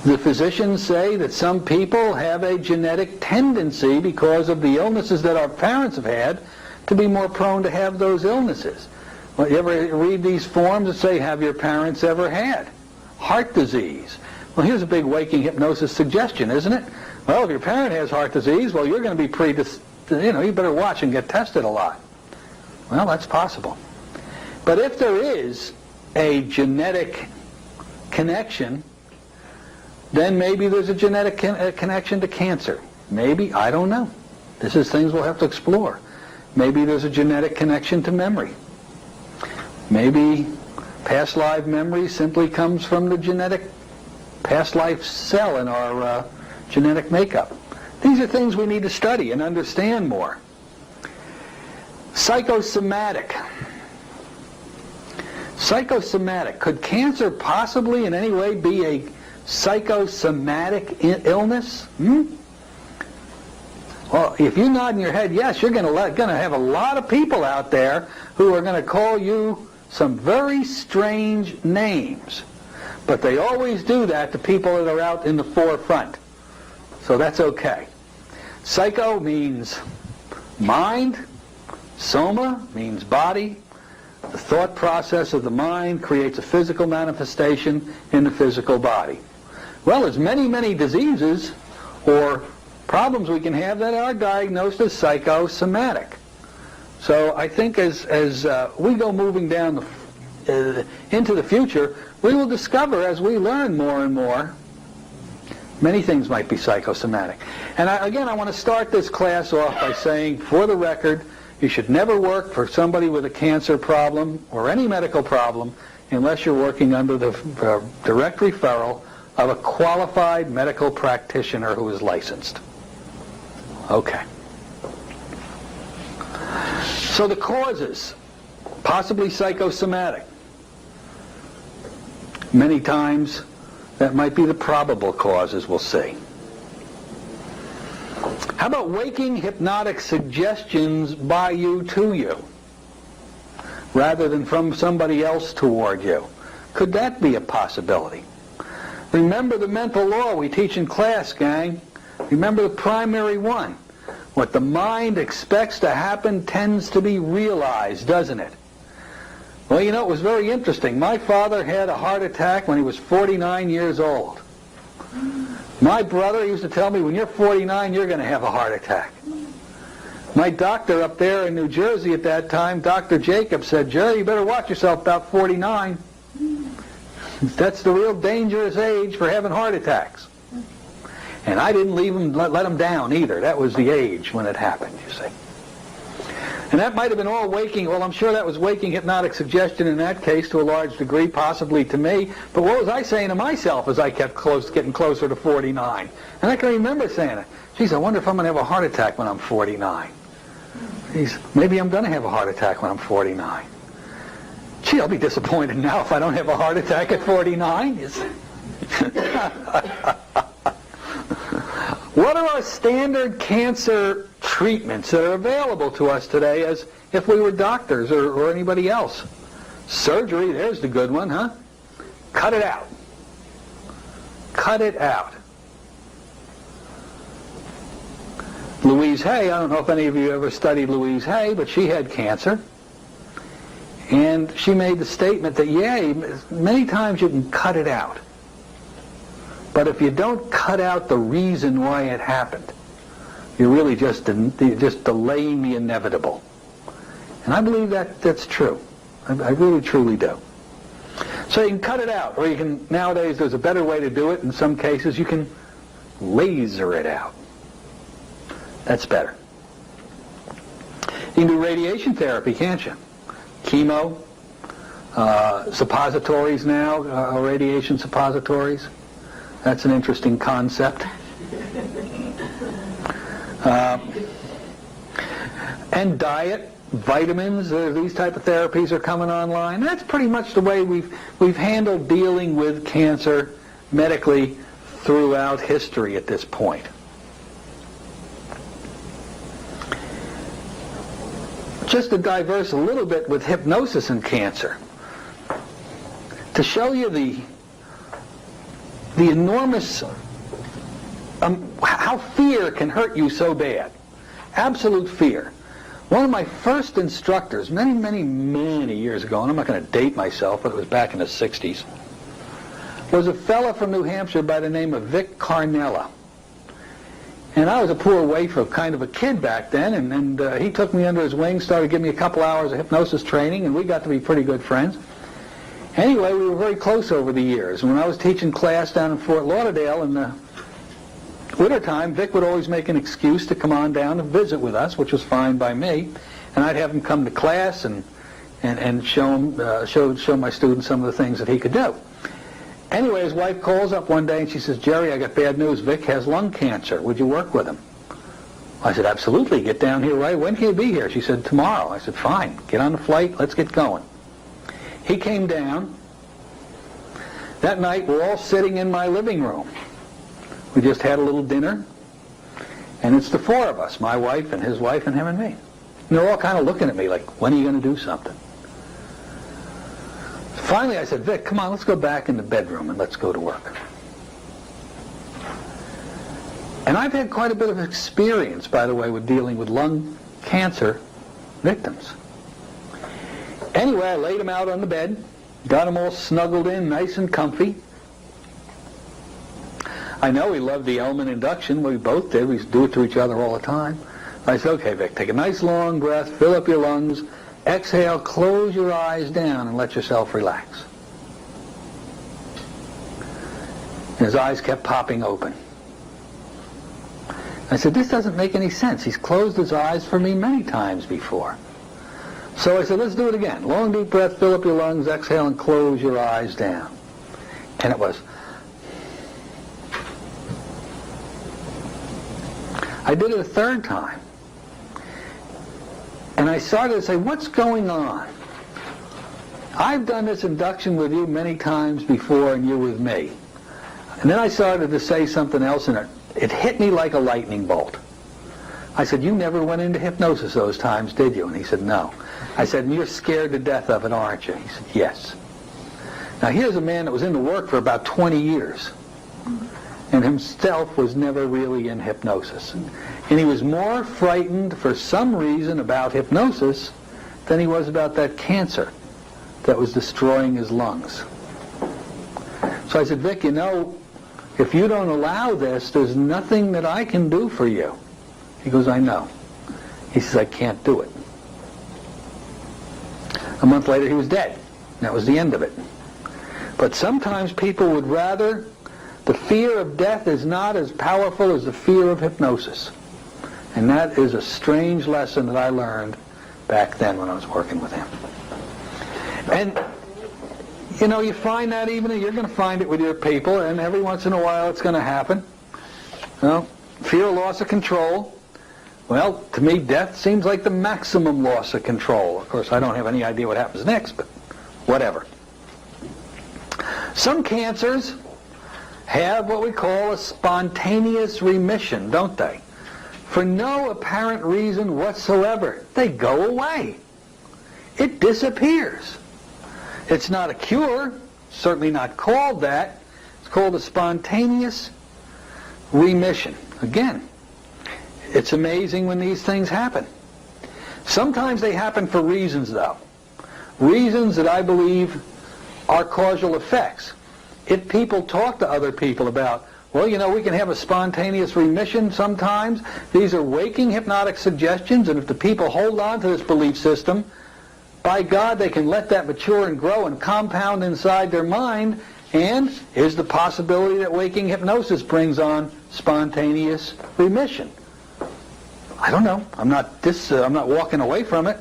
The physicians say that some people have a genetic tendency because of the illnesses that our parents have had to be more prone to have those illnesses. Well, you ever read these forms that say, have your parents ever had heart disease? Well, here's a big waking hypnosis suggestion, isn't it? Well, if your parent has heart disease, well, you're going to be you better watch and get tested a lot. Well, that's possible. But if there is a genetic connection, then maybe there's a genetic connection to cancer. Maybe, I don't know. This is things we'll have to explore. Maybe there's a genetic connection to memory. Maybe past life memory simply comes from the genetic past life cell in our genetic makeup. These are things we need to study and understand more. Psychosomatic. Psychosomatic. Could cancer possibly in any way be a psychosomatic illness? Well, if you nod in your head yes, you're going to have a lot of people out there who are going to call you some very strange names. But they always do that to people that are out in the forefront. So that's okay. Psycho means mind. Soma means body. The thought process of the mind creates a physical manifestation in the physical body. Well, there's many, many diseases or problems we can have that are diagnosed as psychosomatic. So I think as we go moving down into the future, we will discover as we learn more and more, many things might be psychosomatic. And again, I want to start this class off by saying, for the record, you should never work for somebody with a cancer problem or any medical problem unless you're working under the direct referral of a qualified medical practitioner who is licensed. Okay. So the causes, possibly psychosomatic. Many times that might be the probable causes, we'll see. How about waking hypnotic suggestions by you to you, rather than from somebody else toward you? Could that be a possibility? Remember the mental law we teach in class, gang. Remember the primary one. What the mind expects to happen tends to be realized, doesn't it? Well, you know, it was very interesting. My father had a heart attack when he was 49 years old. My brother used to tell me, when you're 49, you're going to have a heart attack. My doctor up there in New Jersey at that time, Dr. Jacobs, said, Jerry, you better watch yourself about 49. That's the real dangerous age for having heart attacks. And I didn't let him down either. That was the age when it happened, you see. And that might have been all waking, well, I'm sure that was waking hypnotic suggestion in that case to a large degree, possibly to me. But what was I saying to myself as I kept getting closer to 49? And I can remember saying, geez, I wonder if I'm going to have a heart attack when I'm 49. Geez, maybe I'm going to have a heart attack when I'm 49. Gee, I'll be disappointed now if I don't have a heart attack at 49. What are our standard cancer treatments that are available to us today as if we were doctors or anybody else? Surgery, there's the good one, huh? Cut it out. Cut it out. Louise Hay, I don't know if any of you ever studied Louise Hay, but she had cancer. And she made the statement that, yeah, many times you can cut it out. But if you don't cut out the reason why it happened, you're really just delaying the inevitable. And I believe that's true. I really, truly do. So you can cut it out, or you can, nowadays there's a better way to do it. In some cases you can laser it out. That's better. You can do radiation therapy, can't you? Chemo, suppositories now, radiation suppositories. That's an interesting concept. And diet, vitamins, these type of therapies are coming online. That's pretty much the way we've handled dealing with cancer medically throughout history at this point. Just to diverse a little bit with hypnosis and cancer, to show you the the enormous, how fear can hurt you so bad. Absolute fear. One of my first instructors, many years ago, and I'm not going to date myself, but it was back in the 60s, was a fella from New Hampshire by the name of Vic Carnella. And I was a poor waif of kind of a kid back then, and he took me under his wing, started giving me a couple hours of hypnosis training, and we got to be pretty good friends. Anyway, we were very close over the years. When I was teaching class down in Fort Lauderdale in the wintertime, Vic would always make an excuse to come on down and visit with us, which was fine by me. And I'd have him come to class and show my students some of the things that he could do. Anyway, his wife calls up one day and she says, "Jerry, I got bad news. Vic has lung cancer. Would you work with him?" I said, "Absolutely. Get down here right. When can you be here?" She said, "Tomorrow." I said, "Fine. Get on the flight. Let's get going." He came down. That night, we're all sitting in my living room. We just had a little dinner, and it's the four of us, my wife and his wife and him and me. And they're all kind of looking at me like, when are you going to do something? Finally, I said, "Vic, come on, let's go back in the bedroom and let's go to work." And I've had quite a bit of experience, by the way, with dealing with lung cancer victims. Anyway, I laid him out on the bed, got him all snuggled in, nice and comfy. I know he loved the Elman induction. We both did. We used to do it to each other all the time. I said, "Okay, Vic, take a nice long breath, fill up your lungs, exhale, close your eyes down, and let yourself relax." His eyes kept popping open. I said, "This doesn't make any sense. He's closed his eyes for me many times before." So I said, "Let's do it again. Long, deep breath, fill up your lungs, exhale, and close your eyes down." And it was. I did it a third time. And I started to say, "What's going on? I've done this induction with you many times before, and you with me." And then I started to say something else, and it hit me like a lightning bolt. I said, "You never went into hypnosis those times, did you?" And he said, "No." I said, "And you're scared to death of it, aren't you?" He said, "Yes." Now here's a man that was in the work for about 20 years. And himself was never really in hypnosis. And he was more frightened for some reason about hypnosis than he was about that cancer that was destroying his lungs. So I said, "Vic, you know, if you don't allow this, there's nothing that I can do for you." He goes, "I know." He says, "I can't do it." A month later, he was dead. That was the end of it. But sometimes people would rather. The fear of death is not as powerful as the fear of hypnosis. And that is a strange lesson that I learned back then when I was working with him. And, you know, you find that even, you're going to find it with your people, and every once in a while it's going to happen. You know, fear of loss of control. Well, to me, death seems like the maximum loss of control. Of course, I don't have any idea what happens next, but whatever. Some cancers have what we call a spontaneous remission, don't they? For no apparent reason whatsoever. They go away. It disappears. It's not a cure, certainly not called that. It's called a spontaneous remission. Again, it's amazing when these things happen. Sometimes they happen for reasons, though. Reasons that I believe are causal effects. If people talk to other people about, well, you know, we can have a spontaneous remission sometimes. These are waking hypnotic suggestions, and if the people hold on to this belief system, by God, they can let that mature and grow and compound inside their mind, and is the possibility that waking hypnosis brings on spontaneous remission. I don't know. I'm not walking away from it.